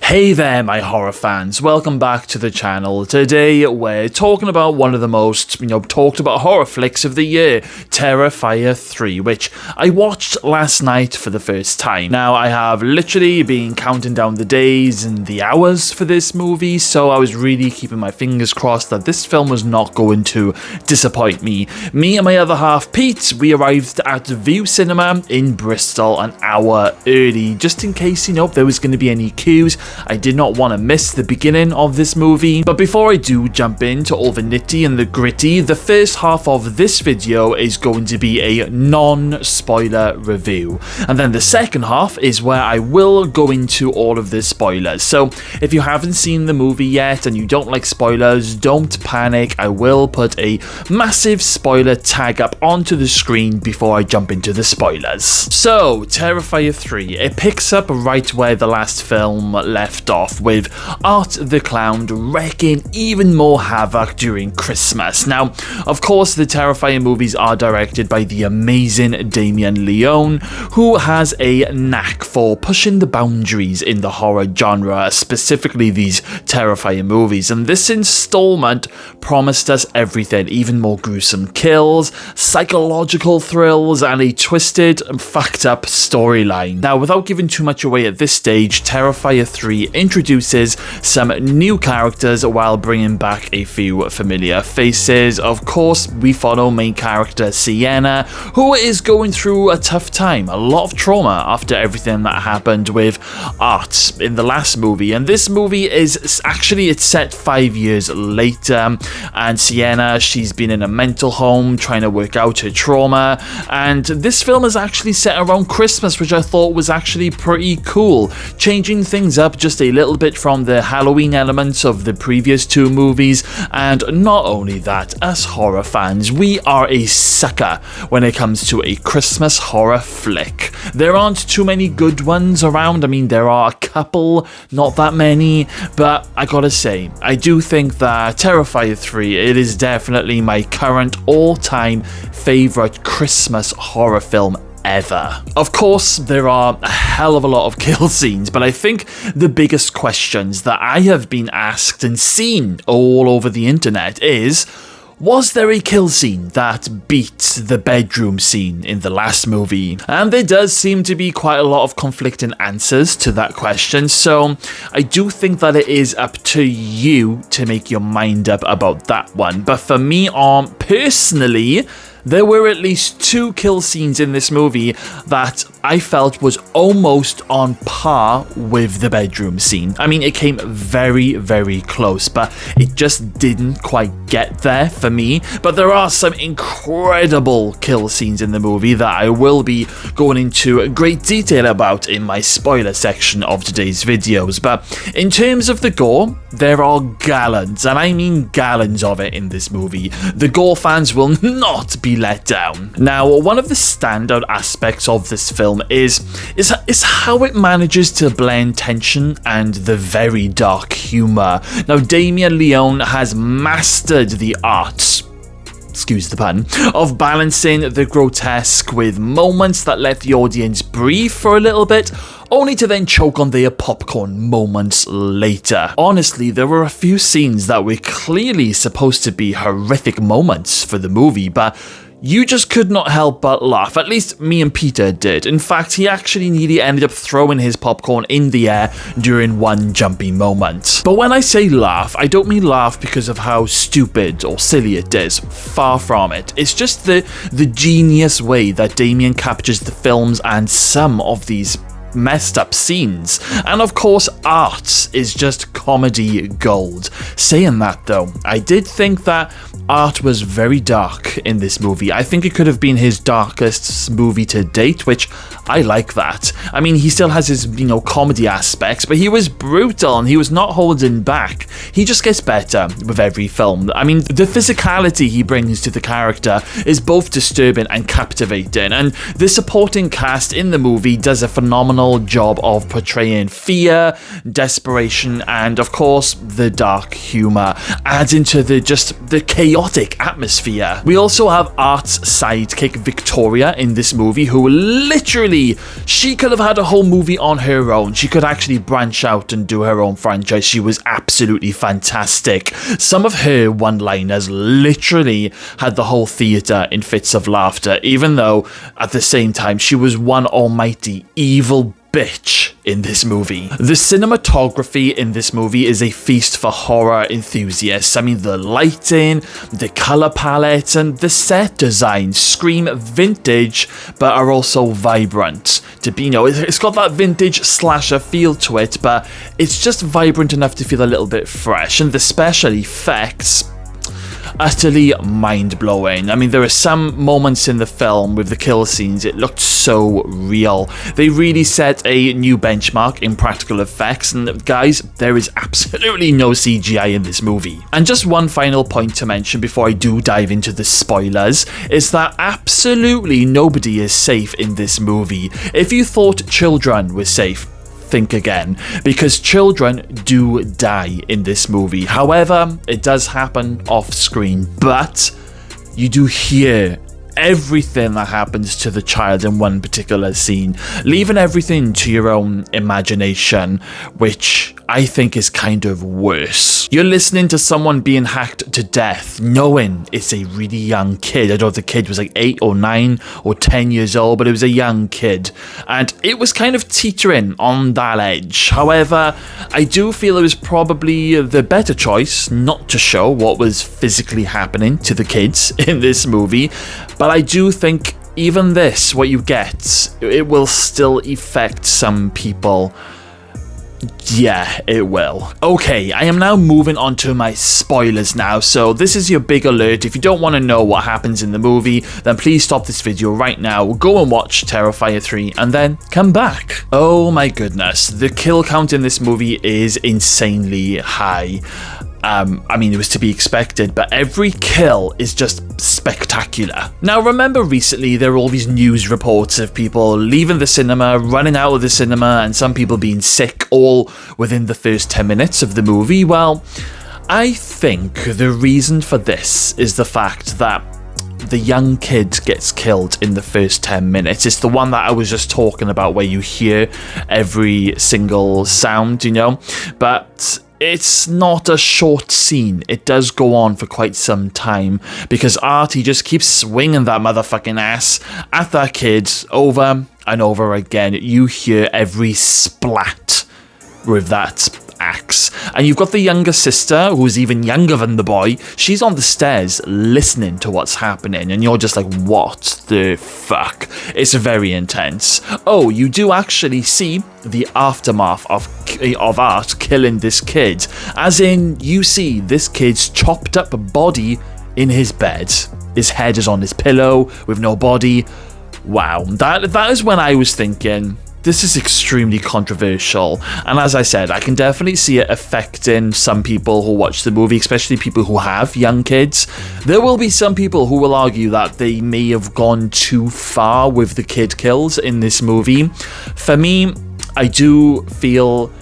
Hey there my horror fans, welcome back to the channel. Today we're talking about one of the most, talked about horror flicks of the year, Terrifier 3, which I watched last night for the first time. Now I have literally been counting down the days and the hours for this movie, so I was really keeping my fingers crossed that this film was not going to disappoint me. Me and my other half, Pete, we arrived at View Cinema in Bristol an hour early, just in case, there was going to be any queues. I did not want to miss the beginning of this movie. But before I do jump into all the nitty and the gritty, the first half of this video is going to be a non-spoiler review. And then the second half is where I will go into all of the spoilers. So if you haven't seen the movie yet and you don't like spoilers, don't panic. I will put a massive spoiler tag up onto the screen before I jump into the spoilers. So, Terrifier 3, it picks up right where the last film left off, with Art the Clown wreaking even more havoc during Christmas. Now, of course, the Terrifier movies are directed by the amazing Damien Leone, who has a knack for pushing the boundaries in the horror genre, specifically these Terrifier movies, and this installment promised us everything: even more gruesome kills, psychological thrills, and a twisted and fucked up storyline. Now, without giving too much away at this stage, Terrifier 3 introduces some new characters while bringing back a few familiar faces. Of course, we follow main character Sienna, who is going through a tough time, a lot of trauma after everything that happened with Art in the last movie, and this movie is actually, it's set 5 years later, and Sienna, she's been in a mental home trying to work out her trauma, and this film is actually set around Christmas, which I thought was actually pretty cool, changing things up just a little bit from the Halloween elements of the previous two movies. And not only that, us horror fans, we are a sucker when it comes to a Christmas horror flick. There aren't too many good ones around. I mean, there are a couple, not that many, but I gotta say, I do think that Terrifier 3, it is definitely my current all-time favorite Christmas horror film ever. Of course, there are a hell of a lot of kill scenes, but I think the biggest questions that I have been asked and seen all over the internet is, was there a kill scene that beat the bedroom scene in the last movie? And there does seem to be quite a lot of conflicting answers to that question, so I do think that it is up to you to make your mind up about that one. But for me, personally, there were at least 2 kill scenes in this movie that I felt was almost on par with the bedroom scene. I mean, it came very, very close, but it just didn't quite get there for me. But there are some incredible kill scenes in the movie that I will be going into great detail about in my spoiler section of today's videos. But in terms of the gore, there are gallons, and I mean gallons of it in this movie. The gore fans will not be let down. Now, one of the standout aspects of this film is how it manages to blend tension and the very dark humor. Now, Damien Leone has mastered the art, excuse the pun, of balancing the grotesque with moments that let the audience breathe for a little bit, only to then choke on their popcorn moments later. Honestly, there were a few scenes that were clearly supposed to be horrific moments for the movie, but you just could not help but laugh. At least me and Peter did. In fact, he actually nearly ended up throwing his popcorn in the air during one jumpy moment. But when I say laugh, I don't mean laugh because of how stupid or silly it is. Far from it. It's just the genius way that Damien captures the films and some of these messed up scenes. And of course, Art is just comedy gold. Saying that though, I did think that Art was very dark in this movie. I think it could have been his darkest movie to date, which I like that. I mean, he still has his, comedy aspects, but he was brutal and he was not holding back. He just gets better with every film. I mean, the physicality he brings to the character is both disturbing and captivating, and the supporting cast in the movie does a phenomenal job of portraying fear, desperation, and of course, the dark humor, adding to the chaos chaotic atmosphere. We also have Art's sidekick Victoria in this movie, who literally, she could have had a whole movie on her own. She could actually branch out and do her own franchise. She was absolutely fantastic. Some of her one-liners literally had the whole theatre in fits of laughter, even though at the same time she was one almighty evil bitch in this movie. The cinematography in this movie is a feast for horror enthusiasts. I mean, the lighting, the color palette, and the set design scream vintage, but are also vibrant. To be, it's got that vintage slasher feel to it, but it's just vibrant enough to feel a little bit fresh. And the special effects, utterly mind-blowing. I mean, there are some moments in the film with the kill scenes, it looked so real. They really set a new benchmark in practical effects, and guys, there is absolutely no CGI in this movie. And just one final point to mention before I do dive into the spoilers is that absolutely nobody is safe in this movie. If you thought children were safe, think again, because children do die in this movie. However, it does happen off screen, but you do hear everything that happens to the child in one particular scene, leaving everything to your own imagination, which I think is kind of worse. You're listening to someone being hacked to death, knowing it's a really young kid. I don't know if the kid was like 8 or 9 or 10 years old, but it was a young kid, and it was kind of teetering on that edge. However, I do feel it was probably the better choice not to show what was physically happening to the kids in this movie, but I do think even this, what you get, it will still affect some people. Yeah, it will. Okay, I am now moving on to my spoilers now, so this is your big alert. If you don't want to know what happens in the movie, then please stop this video right now, go and watch Terrifier 3, and then come back. Oh my goodness, the kill count in this movie is insanely high. I mean, it was to be expected, but every kill is just spectacular. Now, remember recently there were all these news reports of people leaving the cinema, running out of the cinema, and some people being sick all within the first 10 minutes of the movie? Well, I think the reason for this is the fact that the young kid gets killed in the first 10 minutes. It's the one that I was just talking about where you hear every single sound, but it's not a short scene. It does go on for quite some time because Artie just keeps swinging that motherfucking ass at that kid over and over again. You hear every splat with that axe. And you've got the younger sister, who's even younger than the boy. She's on the stairs listening to what's happening, and you're just like, what the fuck? It's very intense. Oh, you do actually see the aftermath of Art killing this kid, as in you see this kid's chopped up body in his bed. His head is on his pillow with no body. Wow, that is when I was thinking, this is extremely controversial, and as I said, I can definitely see it affecting some people who watch the movie, especially people who have young kids. There will be some people who will argue that they may have gone too far with the kid kills in this movie. For me, I do feel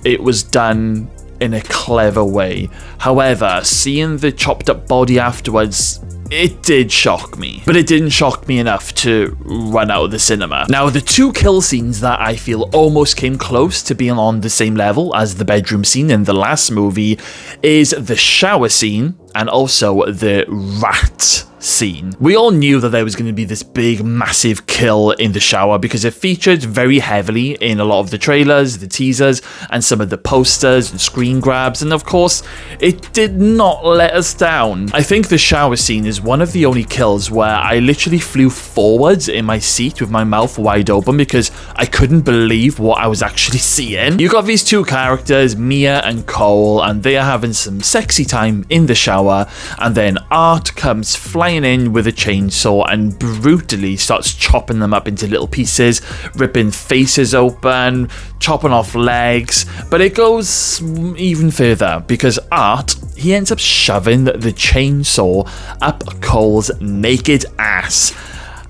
it was done in a clever way. However, seeing the chopped up body afterwards, it did shock me, but it didn't shock me enough to run out of the cinema. Now, the two kill scenes that I feel almost came close to being on the same level as the bedroom scene in the last movie is the shower scene and also the rat scene. We all knew that there was going to be this big, massive kill in the shower because it featured very heavily in a lot of the trailers, the teasers, and some of the posters and screen grabs, and of course, it did not let us down. I think the shower scene is one of the only kills where I literally flew forwards in my seat with my mouth wide open because I couldn't believe what I was actually seeing. You got these two characters, Mia and Cole, and they are having some sexy time in the shower, and then Art comes flying in with a chainsaw and brutally starts chopping them up into little pieces, ripping faces open, chopping off legs. But it goes even further because Art, he ends up shoving the chainsaw up Cole's naked ass,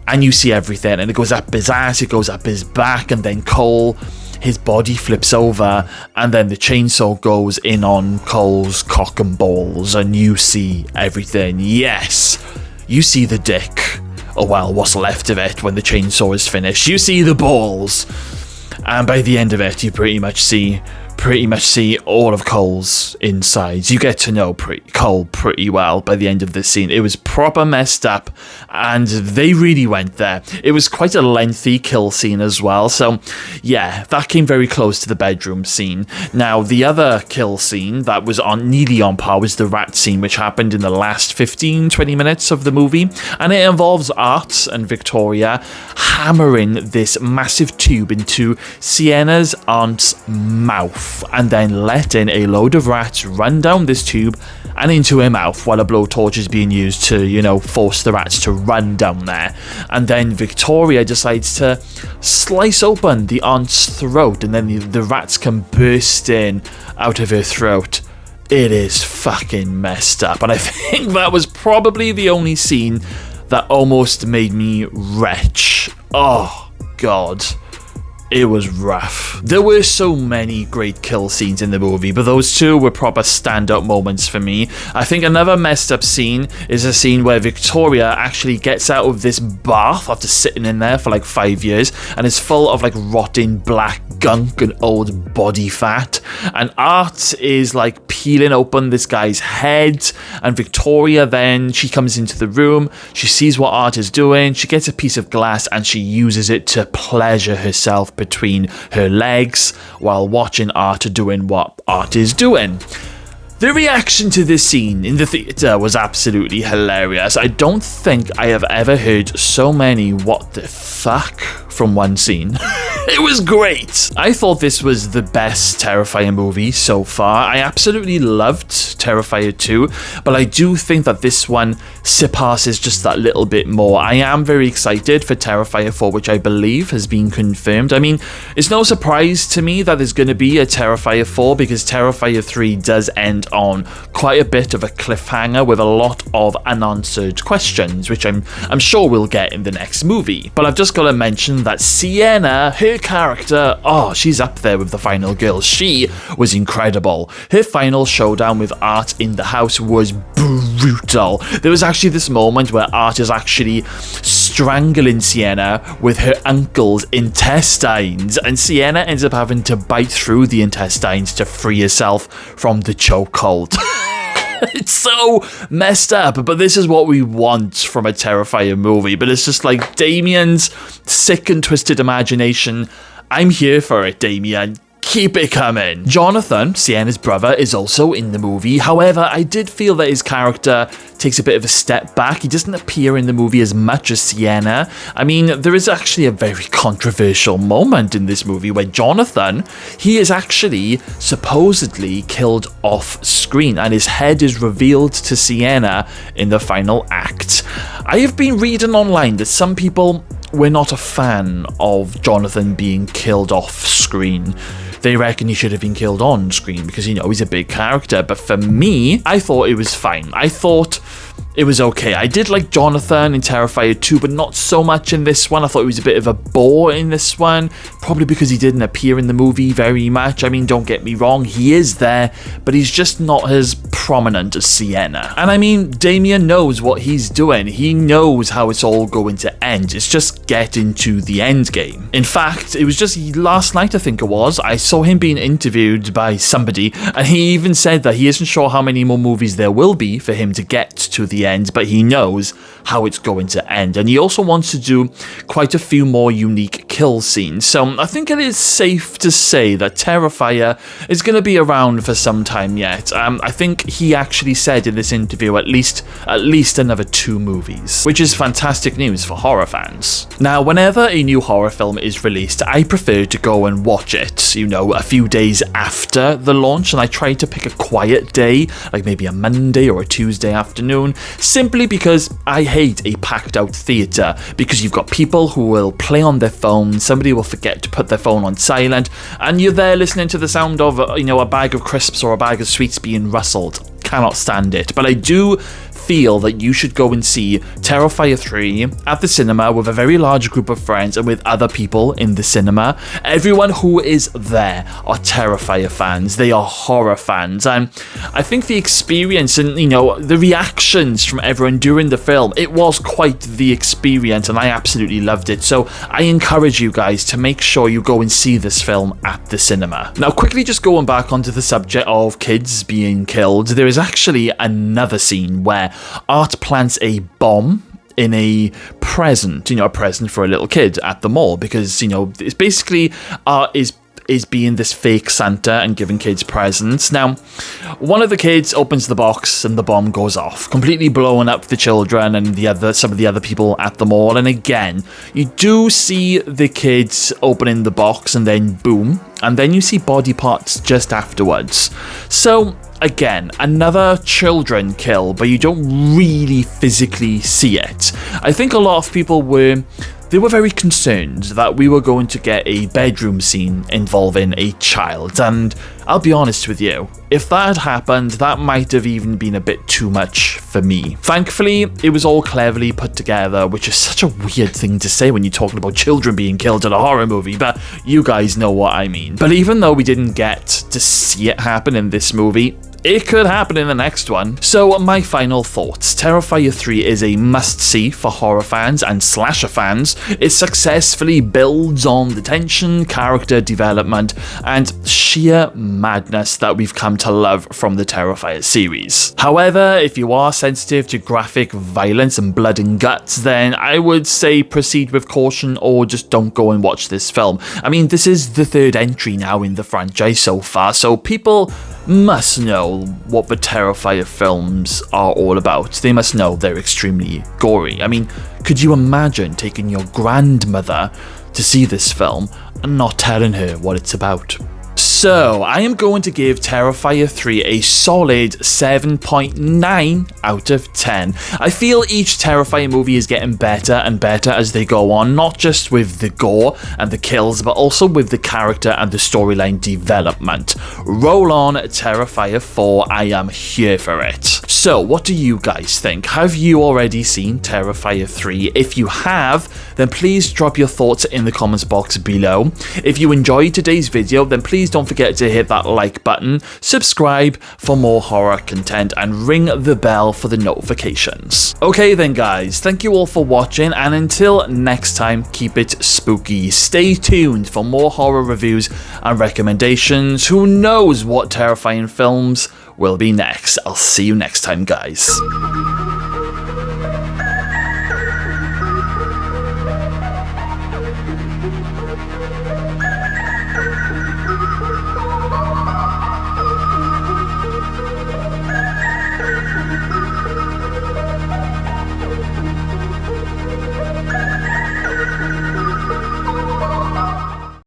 and you see everything, and it goes up his ass, it goes up his back, and then Cole, his body flips over, and then the chainsaw goes in on Cole's cock and balls, and you see everything. Yes, you see the dick. Oh well, what's left of it when the chainsaw is finished. You see the balls. And by the end of it, you pretty much see all of Cole's insides. You get to know Cole pretty well by the end of this scene. It was proper messed up, and they really went there. It was quite a lengthy kill scene as well, so yeah, that came very close to the bedroom scene. Now, the other kill scene that was nearly on par was the rat scene, which happened in the last 15-20 minutes of the movie, and it involves Art and Victoria hammering this massive tube into Sienna's aunt's mouth, and then letting a load of rats run down this tube and into her mouth while a blowtorch is being used to, force the rats to run down there. And then Victoria decides to slice open the aunt's throat, and then the rats can burst in out of her throat. It is fucking messed up, and I think that was probably the only scene that almost made me retch. Oh, God. It was rough. There were so many great kill scenes in the movie, but those two were proper standout moments for me. I think another messed up scene is a scene where Victoria actually gets out of this bath after sitting in there for like 5 years, and is full of like rotting black gunk and old body fat. And Art is like peeling open this guy's head, and Victoria then, she comes into the room, she sees what Art is doing, she gets a piece of glass and she uses it to pleasure herself between her legs while watching Art doing what Art is doing. The reaction to this scene in the theatre was absolutely hilarious. I don't think I have ever heard so many what the fuck from one scene. It was great. I thought this was the best Terrifier movie so far. I absolutely loved Terrifier 2, but I do think that this one surpasses just that little bit more. I am very excited for Terrifier 4, which I believe has been confirmed. I mean, it's no surprise to me that there's going to be a Terrifier 4, because Terrifier 3 does end on quite a bit of a cliffhanger with a lot of unanswered questions, which I'm sure we'll get in the next movie. But I've just got to mention that Sienna, her character, she's up there with the final girl. She was incredible. Her final showdown with Art in the house was brutal. There was actually this moment where Art is actually strangling Sienna with her uncle's intestines, and Sienna ends up having to bite through the intestines to free herself from the chokehold. It's so messed up, but this is what we want from a Terrifier movie. But it's just like Damien's sick and twisted imagination. I'm here for it, Damien. Keep it coming. Jonathan, Sienna's brother, is also in the movie. However, I did feel that his character takes a bit of a step back. He doesn't appear in the movie as much as Sienna. I mean, there is actually a very controversial moment in this movie where Jonathan, he is actually supposedly killed off screen, and his head is revealed to Sienna in the final act. I have been reading online that some people were not a fan of Jonathan being killed off screen. They reckon he should have been killed on screen because, he's a big character. But for me, I thought it was fine. I thought it was okay. I did like Jonathan in Terrifier 2, but not so much in this one. I thought he was a bit of a bore in this one, probably because he didn't appear in the movie very much. I mean, don't get me wrong, he is there, but he's just not as prominent as Sienna. And I mean, Damien knows what he's doing. He knows how it's all going to end. It's just getting to the end game. In fact, it was just last night, I think it was, I saw him being interviewed by somebody, and he even said that he isn't sure how many more movies there will be for him to get to the end, but he knows how it's going to end. And he also wants to do quite a few more unique kill scenes. So I think it is safe to say that Terrifier is going to be around for some time yet. I think he actually said in this interview at least another 2 movies, which is fantastic news for horror fans. Now, whenever a new horror film is released, I prefer to go and watch it, a few days after the launch, and I try to pick a quiet day, like maybe a Monday or a Tuesday afternoon, simply because I hate a packed out theatre, because you've got people who will play on their phone, somebody will forget to put their phone on silent, and you're there listening to the sound of, a bag of crisps or a bag of sweets being rustled. Cannot stand it. But I do feel that you should go and see Terrifier 3 at the cinema with a very large group of friends and with other people in the cinema. Everyone who is there are Terrifier fans. They are horror fans. And I think the experience and, the reactions from everyone during the film, it was quite the experience, and I absolutely loved it. So I encourage you guys to make sure you go and see this film at the cinema. Now, quickly just going back onto the subject of kids being killed, there is actually another scene where Art plants a bomb in a present, a present for a little kid at the mall, because, it's basically Art is being this fake Santa and giving kids presents. Now, one of the kids opens the box and the bomb goes off, completely blowing up the children and some of the other people at the mall. And again, you do see the kids opening the box and then boom, and then you see body parts just afterwards. So again, another children kill, but you don't really physically see it. I think a lot of people were very concerned that we were going to get a bedroom scene involving a child, and I'll be honest with you, if that had happened, that might have even been a bit too much for me. Thankfully, it was all cleverly put together, which is such a weird thing to say when you're talking about children being killed in a horror movie, but you guys know what I mean. But even though we didn't get to see it happen in this movie, it could happen in the next one. So my final thoughts. Terrifier 3 is a must-see for horror fans and slasher fans. It successfully builds on the tension, character development, and sheer madness that we've come to love from the Terrifier series. However, if you are sensitive to graphic violence and blood and guts, then I would say proceed with caution or just don't go and watch this film. I mean, this is the third entry now in the franchise so far, so people must know what the Terrifier films are all about. They must know they're extremely gory. I mean, could you imagine taking your grandmother to see this film and not telling her what it's about? So, I am going to give Terrifier 3 a solid 7.9 out of 10. I feel each Terrifier movie is getting better and better as they go on, not just with the gore and the kills, but also with the character and the storyline development. Roll on Terrifier 4, I am here for it. So, what do you guys think? Have you already seen Terrifier 3? If you have, then please drop your thoughts in the comments box below. If you enjoyed today's video, then please don't forget to hit that like button, subscribe for more horror content, and ring the bell for the notifications. Okay then guys, thank you all for watching, and until next time, keep it spooky. Stay tuned for more horror reviews and recommendations. Who knows what terrifying films will be next? I'll see you next time, guys.